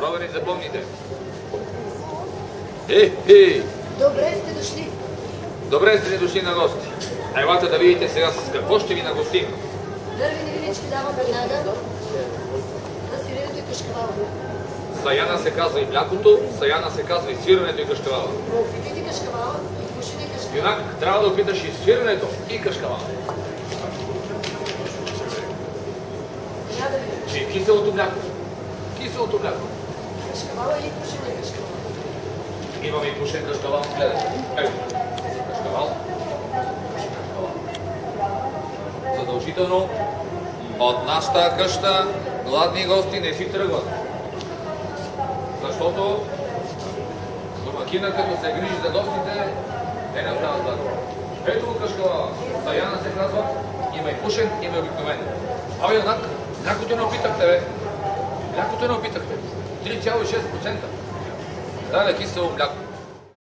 Особено за болните. Добре сте дошли. Добре сте дошли на гости. Елате да видите сега с какво ще ви нагостим. Дървени винички давам веднага. За сиренето и кашкавала. Саяна се казва и млякото, саяна се казва и сиренето и кашкавала. Опитайте кашкавала и пушене кашкавала. Юнак, трябва да опиташ и сиренето и кашкавала. Няма да видим. И киселото мляко. Киселото мляко. Кашкавала и пушене кашкавала. Имаме и пушен кашкавал. Гледайте. Ето. Кашкавал. Задължително от нашата къща гладни гости не си тръгват. Защото домакина, като се грижи за гостите, те не остават гладни. Ето го кашкавала. Саяна се казва. Има и пушен, има и обикновен. Абе, Юнак, млякото не опитахте, бе. Млякото не опитахте. 3,6%. Да, кисело мляко.